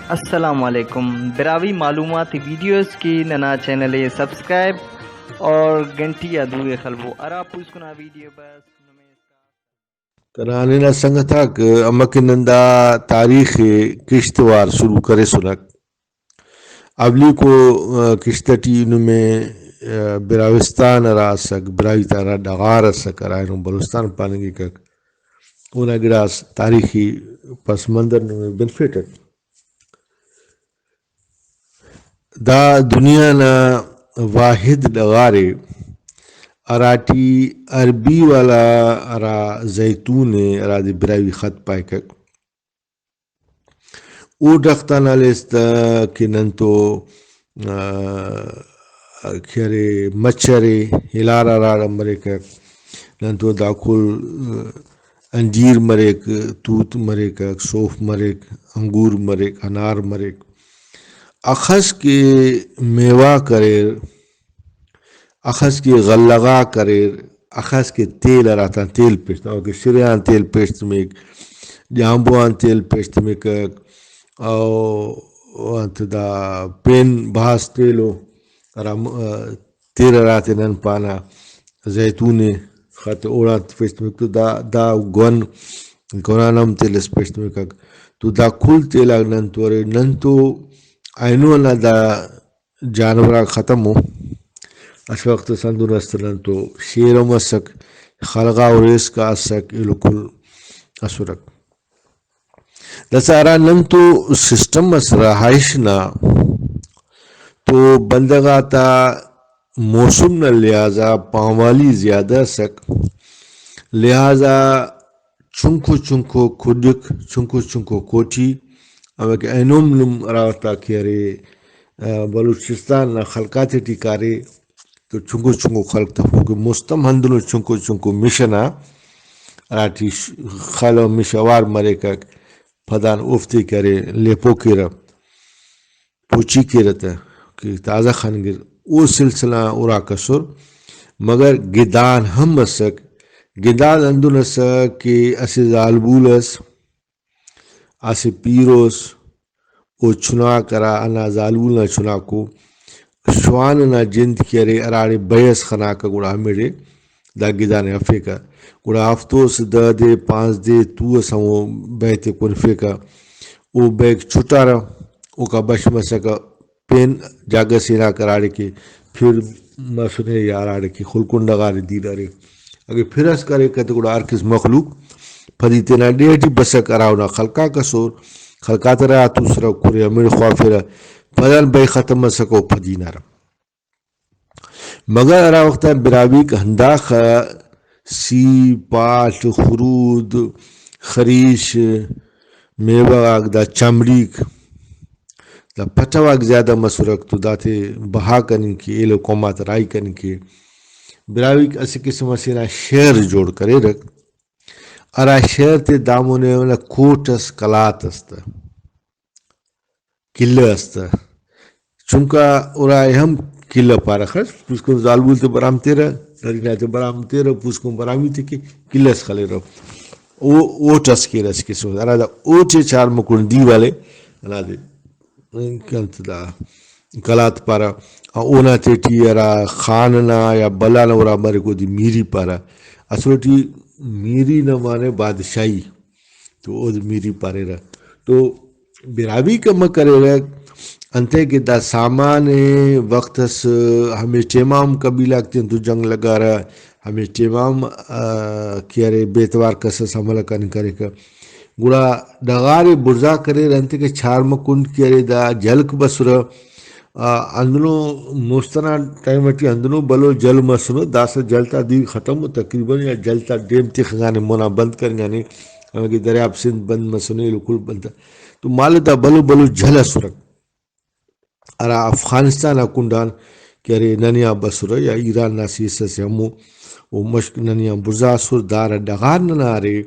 السلام علیکم براوی معلومات ویڈیوز کی ننا چینل سبسکرائب اور گھنٹی ادوئے خلبو ارا پوس کنا ویڈیو بس کرانے سنگ تھا کہ امکنندہ تاریخ کشتوار شروع کرے سنک ابلی کو کشتٹی میں براوستان راسک براوی تارا ڈغار سک رائنو بلوستان پانگی کک اونا گراس تاریخی پس منظر میں بنفیٹ دا دنیا نا واحد ڈغارے اراٹی عربی والا ارا زیتون ارا دی براوی خط پائے کک او ڈختان لیستا کہ ننتو کھیرے مچھرے ہلارا رارا مرے کک ننتو داکل انجیر مریک توت مریک سوف مریک انگور مریک انار مریک اخس کے میوہ کریر اخس کی غلغا کریر اخس کے تیل راتا تیل پیشتا اوکے شریان تیل پیشت میں جامبوان تیل پیشت میں او انت دا پین بھاس تیلو تیل راتے نن پانا زیتون خط اوڑات پیشت میں دا گونانم تیل اس پیشت میں تو دا کل تیل آگ ننتو اینو نا دا جانورا ختم ہو اس وقت سندون استنن تو شیرم اسک خلقا و ریس کا اسک الکل اسورک دسارا نن تو سسٹم اس رہائش نا تو بندگاتا موسم نا لہذا پاموالی زیادہ سک لہذا چنکو چنکو کھڈک چنکو چنکو کوٹی اوک اینوم نم راوتا کیرے بلوچستان نا خلقاتی ٹکارے تو چنکو چنکو خلق تفوک مستم ہندنو چنکو چنکو مشنا راٹی خلو مشوار مرے کک پدان افتی کرے لیپو کیرا پوچی کیرتا کہ تازہ خانگر او سلسلہ اورا کسر مگر گدان ہم اسک گدان اندن اسک کہ اسی زالبولس اسی پیروس او چنا کرا انا زالبول نا چنا کو شوان نا جند کیرے اراڑے بیس خنا کا گوڑا میرے دا گدان افے کا گوڑا ہفتوس دا دے پانچ دے تو سمو بیتے کنفے کا او بیگ چھٹا رہا او کا بش مسکا پین جاگہ سینا کراڑے کے پھر مسنے یا راڑے کے خلکن لگارے دی رہے اگر پھر اس کرے کہتے گوڑا ارکس مخلوق پھدی تینا ڈیٹی بسک اراؤنا خلقا کا سور خلقات رہا تو سرہ کورے امیر خوافی رہا پدان بے ختم مسکو پھدی نارا مگر ارا وقتا براوی کا ہنداخ سی پاٹ خرود خریش میوہ آگ دا چمڑیک دا پتواک زیادہ مسورک تو داتے بہا کنن کی ایلو قومات رائی کنن کی براوی اسی قسم سینا شہر جوڑ کرے رکھ ارا شہر تے دامونے والا کوٹس کلات استا کلہ استا چونکہ اورائے ہم کلہ پارا خرچ پوسکن زالبول تے برام تیرہ نرینا تے برام تیرہ پوسکن برامی تے کی کلہ اس خلے رو اوٹ اس کی رس کسو ارا دا اوٹے چار مکن دی والے انا دے کنت دا کلات پارا اونا تیٹی ارا خاننا یا بلانا ورا مرے کو دی میری پارا اسوٹی میری نہ مانے بادشاہی تو او دی میری پارے رہا تو براوی کا مکرے رہا انتے کہ دا سامان وقت ہمیں ٹیمام قبیلہ کتیں تو جنگ لگا رہا ہمیں ٹیمام کیارے بیتوار کسس حملہ کرنے کرے کا گوڑا ڈغارے برزا کرے رہنتے کہ چھار مکن کیارے دا جلک بس رہا اندنو مستنا ٹائم اٹی اندنو بلو جل مسنو دا سا جلتا دی ختم تقریباً یا جلتا ڈیم تخگانے مونا بند کرنگانے ہمیں کہ دریاب سندھ بند مسنو لکل بندتا تو مالتا بلو بلو جل سرک ارا افغانستان کنڈان کیارے ننیا بسر یا ایران ناسیسا سے ہمو او مشک ننیا برزا سر دارا ڈغار ننارے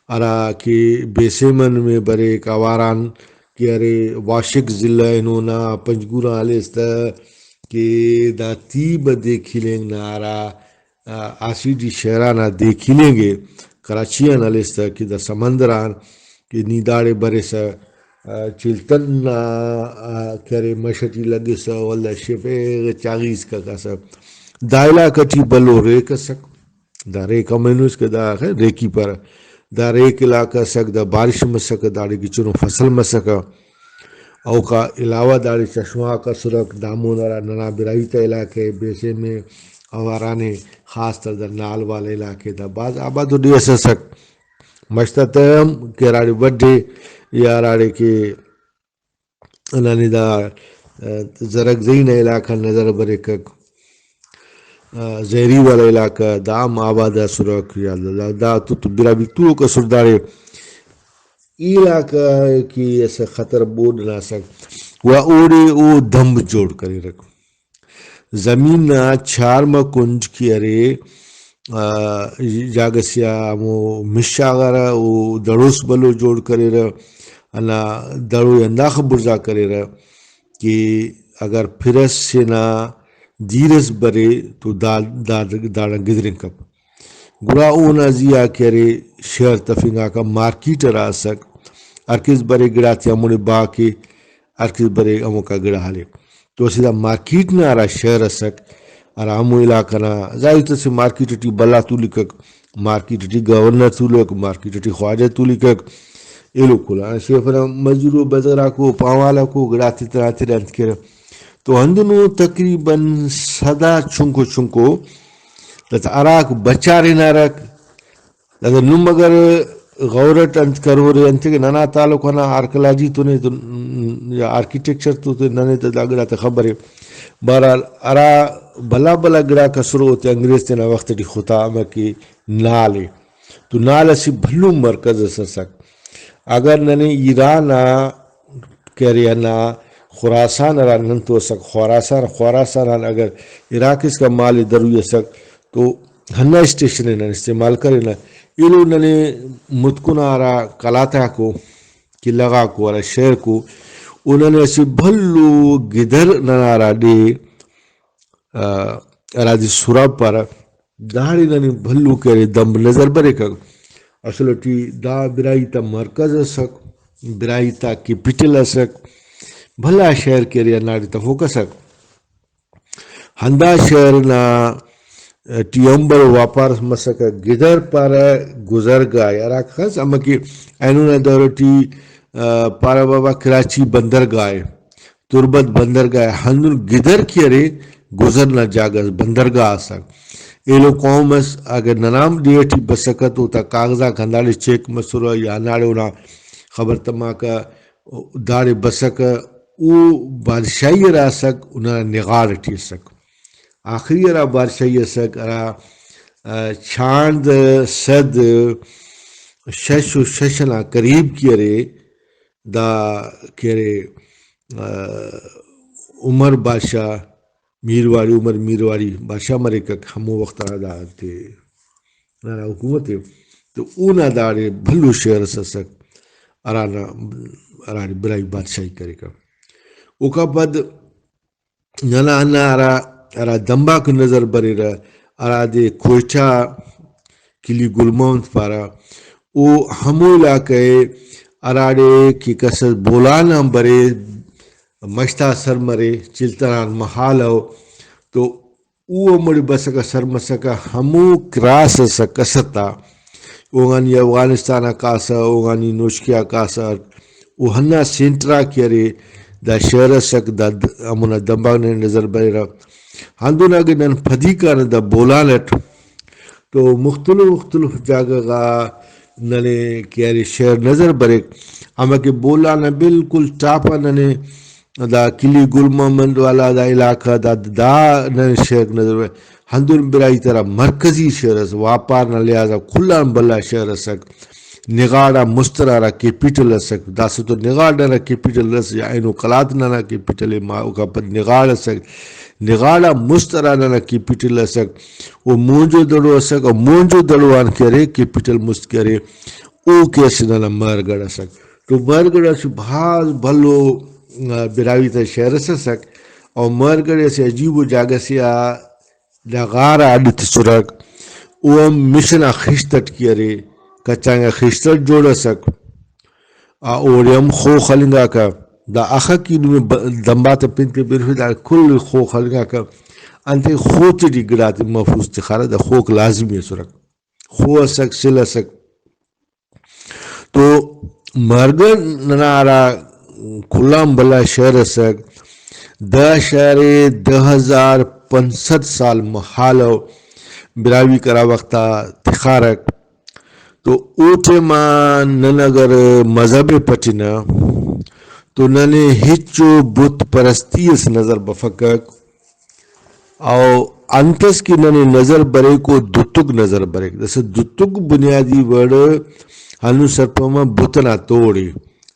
ارا کہ بیسیمن میں برے کاواران کیارے واشک ضلع انونا پنجگورا علیستا کہ دا تیب دیکھی لیں نارا آسیڈی شہرانا دیکھی لیں گے کراچیان علیستا کہ دا سمندران کہ نیداڑے برے سا چلتن کرے مشٹی لگے سا ولا شفے چاغیز کا کسا دائلا کٹی بلو ریک سک دا ریک امینوس کے دا ریکی پر دا ریک علاقہ سک دا بارش مسک داڑی کی چنو فصل مسک او کا علاوہ داڑی چشمہ کا سرک دامون را ننا برائیتا علاقے بیسے میں اوارانے خاص تر دا نال والے علاقے دا بعض آبادو دیسا سک مشتا تیم کہ راڑی بڑے یا راڑی کے انانی دا زرگ زین علاقہ نظر برکک زہری والا علاقہ دا عام آبادہ سرک یا دا تو برا بھی تو کا سردارے علاقہ کی ایسا خطر بود نہ سک و اوڑے او دم جوڑ کری رکھ زمین چھارم کنج کی ارے جاگسیا مو مشاغرہ او دڑوس بلو جوڑ کرے رہا انا دڑو انداخ برزا کرے رہا کہ اگر پھرس سے نہ دیرس برے تو داڑا گدرن کپ گرا اونا زیا کرے شہر تفنگا کا مارکیٹ را سک ارکس برے گڑا تیا موڑے با کے ارکس برے امو کا گڑا حالے تو سیدھا مارکیٹ نہ آرہا شہر سک آرامو علاقہ نا ظاہر سے مارکیٹ ٹی بلا تو لکک مارکیٹ ٹی گورنر تو لک مارکیٹ ٹی خواجہ تو لکک ایلو کلا شیفنا مزدورو بزرا کو پاوالا کو گڑا تیترا تیرانت کرا تو ہندنو تقریباً صدا چنکو لتا عراق بچارے نارک لتا نم اگر غورت انت کرو رہے انت کے نانا تعلق ہونا آرکلاجی تو نے یا آرکیٹیکچر تو نانے تا گڑا تا خبر ہے بہرحال ارا بلا بلا گڑا کسرو ہوتے انگریز تینا وقت دی خطا اما کی نالے تو نال اسی بھلو مرکز سرسک اگر ننے ایران کہہ رہے نا خراسان را ننتو سک خراسان اگر عراق اس کا مال دروی سک تو ہنہ اسٹیشن نن استعمال کرے نا ایلو ننے متکنا را کلاتا کو کی لگا کو را شہر کو انہوں نے ایسی بھلو گدر ننارا دے راجی سوراب پر داڑی ننی بھلو کرے دم نظر برے کر اصلو ٹی دا برائی تا مرکز سک برائی تا کیپیٹل سک بھلا شہر کے ریا ناڑی تا ہوکا سک ہندا شہر نا ٹیمبر واپارس مسک گدر پر گزر گائے عراق خاص اما کی اینونا دورو ٹی پارا بابا کراچی بندرگاہ تربت بندرگاہ ہندن گدر کی ارے گزرنا جاگز بندرگاہ سک ایلو قوم اس اگر ننام دیٹی بسکت ہوتا کاغذہ کھنداڑی چیک مسورا یا ناڑے ہونا خبر تما کا داڑے بسک او بادشاہی را سک انہا نگاڑ ٹی سک آخری را بادشاہی سک ارا چھاند صد شش و ششنا قریب کی ارے دا کہرے عمر بادشاہ میرواری عمر میرواری بادشاہ مرے کک ہمو وقت دا تے نانا حکومت تو اونا داڑے بھلو شہر سسک ارانا برائی بادشاہی کرے کا اوکا پد نانا انا ارا دمبا کو نظر برے رہا ارا دے کوئٹا کلی گلمونت پارا او ہمو علاقے اراڑے کی کسر بولانا برے مشتا سر مرے چلتران محالو تو او مڑی بسکا سر مسکا ہمو کراس سکستا اوغانی افغانستان کاسا اوغانی نوشکیا کاسا او ہنہ سینٹرا کیرے دا شہر سک دا امونا دمباغ نے نظر برے رہا ہندو ناگے نن پھدی کانا دا بولانت تو مختلف جاگہ گا ننے کیارے شہر نظر برے اما کہ بولانا بالکل ٹاپا ننے دا کلی گل محمد والا دا علاقہ دا ننے شہر نظر برے ہندون برائی طرح مرکزی شہر اس واپار نہ لہذا کھلان بلا شہر سک نگاڑا مسترارا کیپیٹل سک دا سو تو نگاڑا کیپیٹل اس یا اینو قلاتنا کیپیٹل ماں کا پد نگاڑا سک نگاڑا مسترانا کیپیٹل سک وہ مونجو دڑو سک اور مونجو دڑوان کرے کیپیٹل مست کرے او کیسے نانا مرگڑا سک تو مرگڑا سے بھاز بھلو براوی تا شہر سک اور مرگڑے سے عجیب و جاگہ سے نگارا عدت سرک او مشنا خشتت کیرے کچانگا خشتت جوڑا سک اوریم خو خلنگا کا دا اخا کی دمبات پنت برفی دا کل خو خلنگا کا انت خوت دی گرات محفوظ تخارا دا خوک لازمی سرک خو اسک سل اسک تو مرگن ننارا کلام بلا شہر اسک دا شہر 2500 سال محالو براوی کرا وقتا تخارک تو اوٹے ماں نن اگر مذہب پٹینا تو ننے ہچو بت پرستی اس نظر بفکک او انتس کی ننے نظر برے کو دتک نظر برے جیسے دتک بنیادی ورڈ ہنو سرپما بتنا توڑی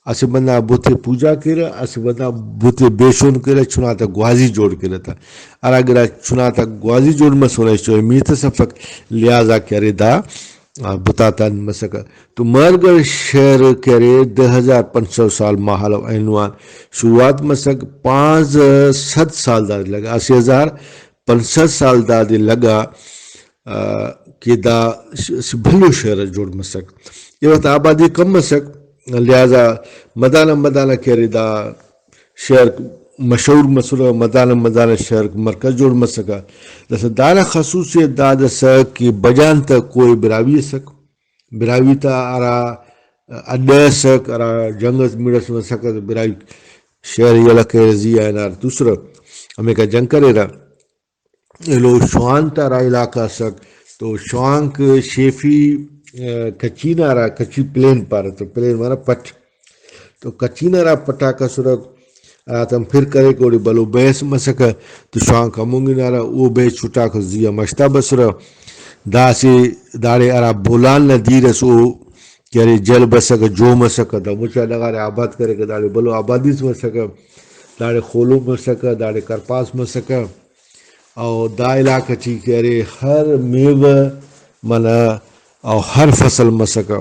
اسے بندہ بوتے پوجا کرے اسے بندہ بوتے بیشون کرے چناتا گوازی جوڑ کرے تھا اور اگر چناتا گوازی جوڑ میں سونا چاہیے میت سفک لہذا کرے دا بتاتا مسکا تو مرگر شہر کرے 2500 سال محل عنوان شروعات مسک 500 سال دا لگا 80,500 سال دا دی لگا کہ دا بھلو شہر جوڑ مسک یہ وقت آبادی کم مسک لہذا مدانہ کرے دا شہر مشہور مسئلہ مدانہ شہر مرکز جوڑ مسکا جیسے دانا خصوصیت دادا سک کہ بجان تا کوئی براوی سک براوی تا ارا اڈا سک ارا جنگز میڈس مسکا براوی شہر یلکہ رضی آئینار دوسرا ہمیں کا جنگ کرے رہا لو شوان تا را علاقہ سک تو شوانک شیفی کچینا را کچی پلین پارا تو پلین مانا پٹ تو کچینا را پٹا کا سرک تم پھر کرے کوڑی بلو بیس مسکا تو شوان کمونگی نارا او بیس چھوٹا کو زیا مشتا بسرا دا سی داڑے ارا بولان نا دیرس او کیاری جل بسکا جو مسکا دا مچا لگا رے آباد کرے کہ داڑے بلو آبادیس مسکا داڑے خولو مسکا داڑے کرپاس مسکا او دا علاقہ چی کیاری ہر میوہ منا او ہر فصل مسکا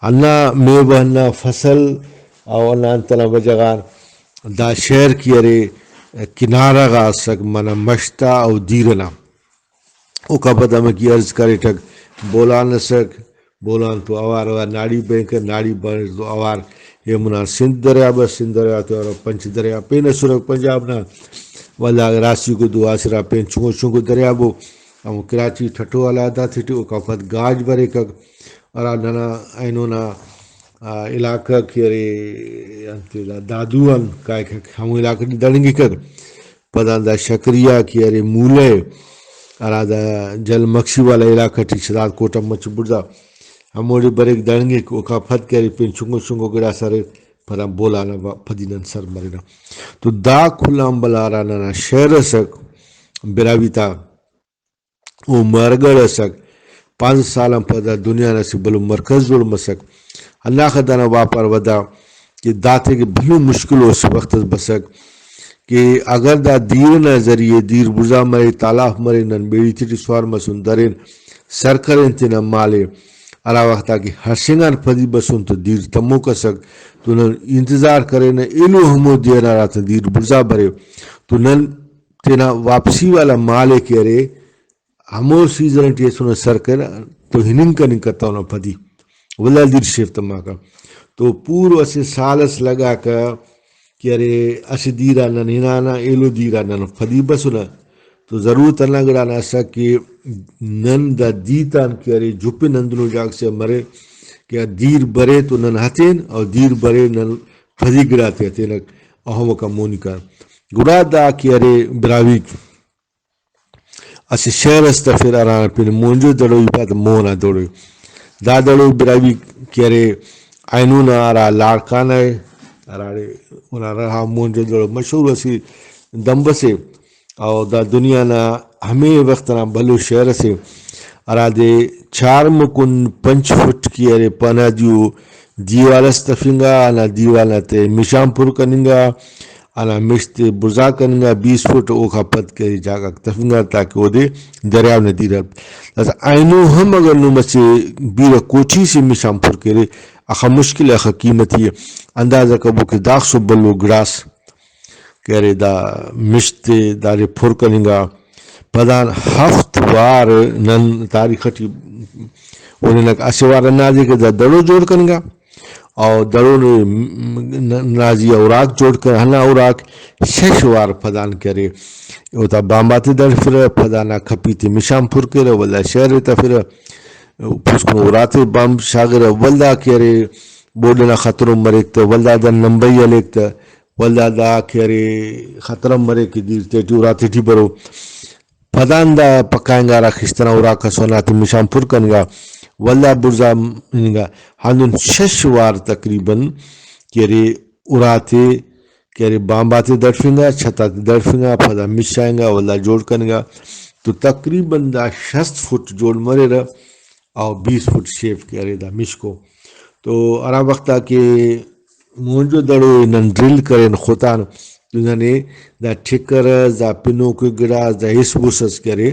انا میوہ انا فصل او انا انتنا بجغان دا شہر کی ارے کنارہ گا سک منا مشتا او دیرنا او کا پتہ میں کی عرض کرے ٹک بولان سک بولان تو اوار ناڑی بینک ناڑی بینک تو اوار یہ منا سندھ دریا بس سندھ دریا تو اور پنچ دریا پین سرک پنجاب نا والا راسی کو دعا سرا پین چونگو دریا بو ہم کراچی ٹھٹو والا دا تھیٹی او کا پت گاج برے کک اور ننا اینونا علاقہ کی ارے دادوان کا ہم علاقہ دڑنگی کر پدان دا شکریہ کی ارے مولے ارا دا جل مکشی والا علاقہ ٹھیک شداد کوٹا مچ بردا ہم اوڑی بریک دڑنگی کو کا پھت کری پین چونگو گڑا سر پھر بولانا پھدینن سر مرینا تو دا کھلام بلا رانا شہر سک براویتا او مرگڑ سک 5 سالاں پدا دنیا نسی بلو مرکز جوڑ مسک اللہ خدانا واپر ودا کہ داتے کے بھلو مشکل اس وقت بسک کہ اگر دا دیر نہ ذریعے دیر برزا مرے تالاف مرے نن بیڑی تیٹی سوار مسون درین سر کریں تینا مالے علا وقتا کہ ہرشنگان پدی بسون تو دیر تمو کسک تو نن انتظار کرے نا ایلو ہمو دینا راتا دیر برزا برے تو نن تینا واپسی والا مالے کرے ہمو سیزن ٹیسونا سر کرے تو ہنن کا نکتا ہونا پدی ولا دیر شیفت ماں کا تو پورو اسے سالس لگا کا کہ ارے اسے دیرانا نینانا ایلو دیرانا فدی بسونا تو ضرورت اللہ گڑانا ایسا کہ نن دا دیتان کہ ارے جھپے نندنو جاگ سے مرے کہ دیر برے تو نن ہتین اور دیر برے نن فدی گڑاتے ہتین اہم کا مونی کار گڑا دا کہ ارے براوی اسے شہر استفیر آرانا پین مونجو دڑوی پات مونا دوڑوی دا دڑو براوی کیرے آئینونا آرا لارکانا ہے آرے اونا رہا مونجو دڑو مشہور اسی دمب سے اور دا دنیا نا ہمیں وقتنا بھلو شہر سے آرا دے 4 مکن 5 فٹ کی ارے پانا دیو دیوال استفنگا آنا دیوالا تے مشام پور کننگا آنا مشت برزا کننگا 20 فٹ اوکھا پت کری جاگا تفنگا تاکہ وہ دے دریاو ندی رب آئینو ہم اگر نمسی بیر کوچی سے مشام پور کرے اخا مشکل اخا قیمتی اندازہ کبو کہ داخ سو بلو گراس کرے دا مشت دارے پھر کننگا پدان ہفت وار نن تاریخ ٹی انہیں اسے وار نازے کہ دا دڑو جوڑ کننگا اور درون نازی اوراق جوڑ کر ہنا اوراق ششوار پدان کرے اوتا بامباتی در پھر پدانا کھپیتی مشام پھر کرے ولا شہر تا پھر پسکن اوراتے بام شاگر ولدا کرے بودنا خطرم مریک تا ولدا دا نمبئی علیک تا ولدا دا کرے خطرم مریک دیر تیٹی اوراتے ٹی برو پدان دا پکائنگا را خستنا اوراکا سوناتی مشام پھر کنگا ولدا برزا منگا ہندن ششوار تقریباً کیرے اراتے کیرے بامباتے درفنگا چھتاتے درفنگا پدا مشائنگا ولدا جوڑ کنگا تو تقریباً دا 60 فٹ جوڑ مرے رہا اور 20 فٹ شیف کیرے دا مشکو تو ارا وقتا کہ مونجو دڑو انن ڈرل کریں خطان تو نے دا ٹھکر دا پنو کو گڑا دا اس بوسس کرے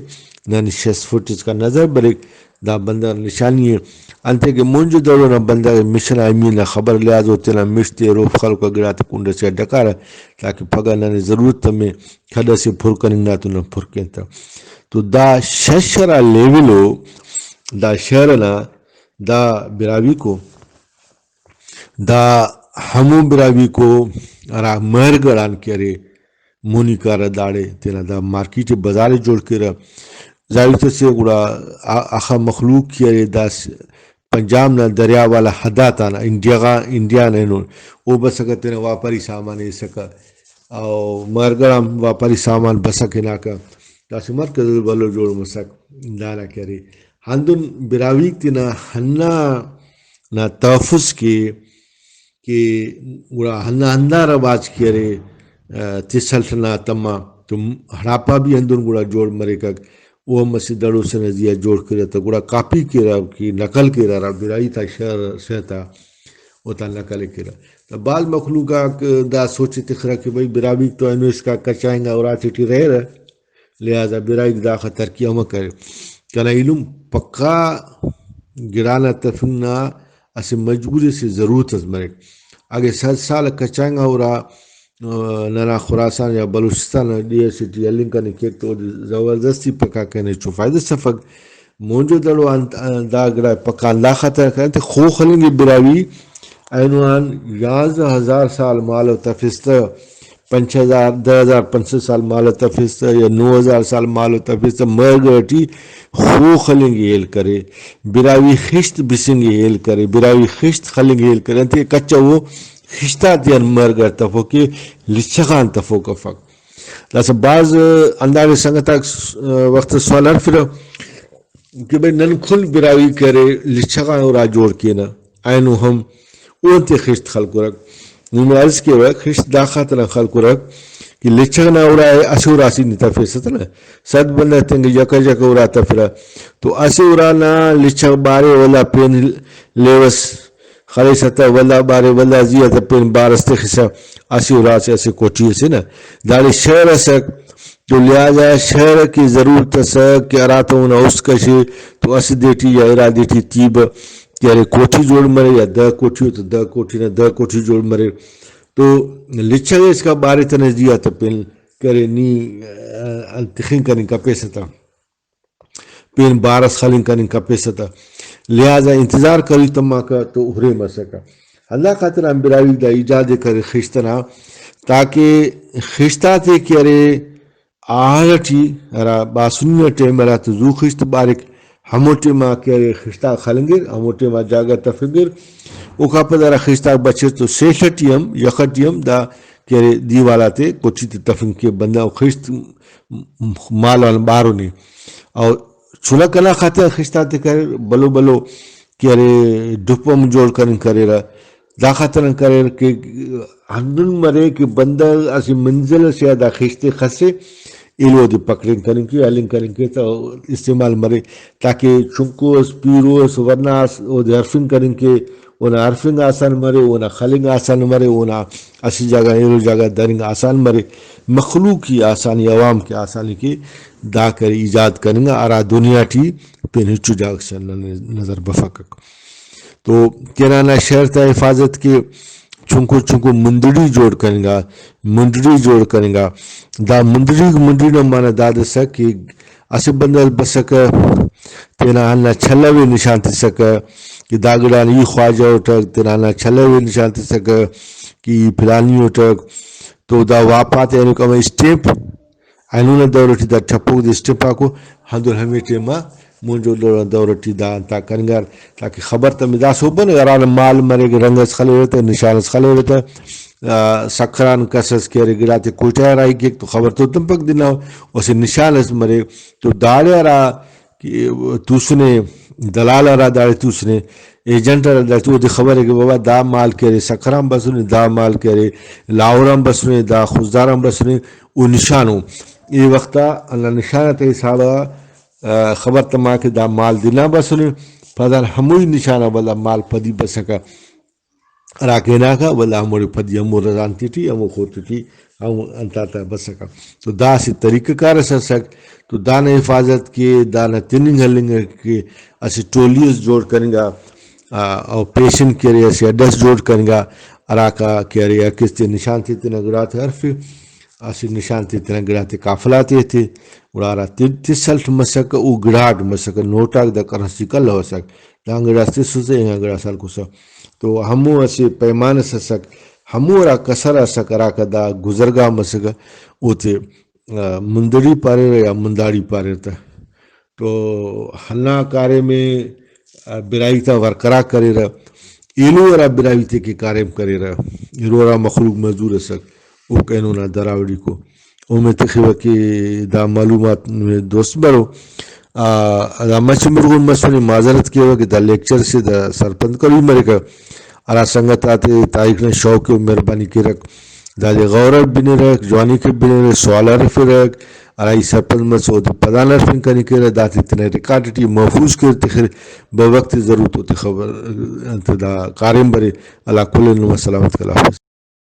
نن 60 فٹ اس کا نظر بریک دا بندہ نشانی ہے انتے کہ مونجو دڑو نا بندہ مشن امین خبر لیا دو تینا مشتے روف خلو کا گڑا تا کنڈا سے ڈکارا تاکہ پھگا ننے ضرورت تمہیں کھڑا سے پھر کرنگا تو نہ پھر کہتا تو دا ششرہ لیولو دا شہرنا دا براوی کو دا ہمو براوی کو ارا مرگڑان کرے مونی کارا داڑے تینا دا مارکیٹ بازار جوڑ کرا ظاہر سے گڑا آخا مخلوق کیے دا پنجاب نا دریا والا حداتا نا انڈیا نینو او بسکا تینا واپاری سامان سکا او مرگڑام واپاری سامان بسکے ناکا تاسی مرکز بلو جوڑ مسک دانا کرے ہندن براوی تینا ہننا نا تحفظ کی کہ گڑا ہننا ہننا رواج کیے تسلٹنا تما تو ہڑاپا بھی ہندن گڑا جوڑ مرے کا وہ مسجد دڑو سے نزیہ جوڑ کرے تا گڑا کاپی کرا کی نقل کرا را برائی تا شہر تا وہ تا نقل کرا تا بعض مخلوقہ دا سوچے تخرا کہ بھئی براوی تو انو اس کا کچائیں گا اور آتی رہ رہا لہذا برائی دا خطر کی ہمیں کرے کنا علم پکا گرانا تفننا اسے مجبوری سے ضرورت از مرے آگے 7 سال کچائیں گا اور ننا خراسان یا Balochistan D S C T ایلنگ کا نکیک تو زبردستی پکا کہنے چو فائدہ سفق مونجو دڑو دا گڑا پکا لا خطر کرنے تے خو خلنگی براوی اینوان 11,000 سال مالو تفستا 5,000 10,500 سال مالو تفستا یا 9,000 سال مالو تفستا مرگرٹی خو خلنگی ایل کرے براوی خشت بسنگی ایل کرے براوی خشت خلنگی ایل کرے انتے کچا وہ خشتا دیان مرگر تفو کے لچغان تفو کا فق لاسا بعض انداز سنگتا وقت سوالان پھر کہ بھئی نن کھل براوی کرے لچغان اورا جوڑ کینا اینو ہم اونتے خشت خلقو رکھ نمی عرض کے وقت خشت داخاتنا خلقو رکھ کہ لچغنا اورا اسے اورا سی نیتا فیستا نا صد بندہ تنگی جکا جکا اورا تفرہ تو اسے اورا نا لچغ بارے والا پین لیوس خلیصتا ولا بارے ولا زیادہ پین بارستے خسا اسی اورا سے اسے کوٹی سے نا داری شہر سک تو لہذا شہر کی ضرورت سک کہ اراتو انہا اس کشی تو اسی دیٹی یا ارا دیٹی تیب کہ کوٹھی جوڑ مرے یا دا کوٹھی ہو تو دا کوٹھی نا دا کوٹھی جوڑ مرے تو لچھا اس کا بارے تنزدیا تا پین کرے نی انتخین کرنے کا پیستا پین بارس خلین کرنے کا پیستا لہذا انتظار کری تمہا کا تو احرے مسکا اللہ خاطر ہم براوی دا ایجاد کرے خشتنا تاکہ خشتاتے کرے آہلٹی ارا باسنی ٹیم ارا تو زو خشت بارک ہموٹے ماں کرے خشتا خلنگر ہموٹے ماں جاگا تفگر اوکا پا دارا خشتا بچے تو سیشٹیم یخٹیم دا کرے دیوالاتے کوچی تفن کے بندہ خشت مالان بارو نہیں اور چھولا کلا خاطر خشتاتے کرے بلو بلو کرے ڈپم جوڑ کرن کرے رہا دا خاطر کرے کہ ہندن مرے کہ بندہ اسی منزل سے دا خشتے خسے ایلو دی پکڑیں کریں کی ایلنگ کریں کی تو استعمال مرے تاکہ چنکوس پیروس ورناس او دی عرفنگ کریں کی اونا عرفنگ آسان مرے اونا خلنگ آسان مرے اونا اسی جگہ ایلو جگہ درنگ آسان مرے مخلوق کی آسانی عوام کی آسانی کی دا کر ایجاد کریں گا ارا دنیا ٹی پین ہچو جاگ سے نظر بفقق تو کینانا شہر تا حفاظت کے چنکو مندڑی جوڑ کریں گا منڈڑی جوڑ کریں گا دا منڈڑی نو مانا داد سک اسے بندہ بسکا تینا ہننا چھلا بھی نشانتی سکا کہ داگڑان یہ خواجہ اٹھک تنانا چھلے ہوئے نشانتی سک کہ پلانی اٹھک تو دا واپات یعنی کہ اسٹیپ اینونا دورتی دا ٹھپوک دا اسٹیپا کو ہندو ہمیٹے ما مونجو دورتی دا تا کنگار تاکہ خبر تا مداس ہو بن اگر مال مرے گا رنگس خلے رہتا نشانس خلے رہتا سکران کسس کے رگڑاتے کوٹا رائی گی تو خبر تو تم پک دینا ہو اسے نشانس مرے تو داڑے را توسنے دلال را داڑے توسنے ایجنٹ را داڑے تو دی خبر ہے کہ بابا دا مال کرے سکران بسنے دا مال کرے لاوران بسنے دا خوزداران بسنے او نشانو یہ وقتا اللہ نشانت حسابا خبر تما کہ دا مال دینا بسنے پدر ہموی نشانہ والا مال پدی بسکا راکینا کا والا ہموری پدی ہمو رضانتی تھی ہمو خوتی تھی ہم انتاتا بسکا تو دا سی طریقہ کار سک تو دانا حفاظت کے دانا تننگ ہلنگ کے اسی ٹولیز جوڑ کریں گا اور پیشن کے رہے اسی اڈس جوڑ کریں گا اراکا کے رہے کس تے نشان تھی تینا گڑات حرف اسی نشان تھی تینا گڑات کافلاتے تھے اڑارا تیسلٹ مسک او گڑاٹ مسک نوٹاک دا کرنسی کل ہو سک دا گڑا تیسو سے یہاں گڑا سال کو سک تو ہمو اسی پیمان سک ہمو را کسر سک اراکا دا گزرگاہ مسک او تے مندری پارے رہا یا منداری پارے رہتا تو ہنا کارے میں برائی تا ورکرا کرے رہا ایلو را برائی تے کی کارے میں کرے رہا ایلو را مخلوق مزدور سک او کہنو نا دراوڑی کو او میں تخیوہ کی دا معلومات میں دوست برو دا مچی مرگون مسئولی معذرت کیا ہوا کہ دا لیکچر سے دا سرپند کروی مرے کا ارا سنگت آتے تاریخ نے شوق مہربانی کی رکھ دالی غورت بنے رکھ جوانی کے بنے رکھ سوالا رفی رکھ ارائی سرپند مسعود پدان رفن کنی کے رکھ داتی تنہ ریکارڈیٹی محفوظ کرتے خیر بوقت ضرورت ہوتی خبر دا قارم برے اللہ کل علم و سلامت کا حافظ.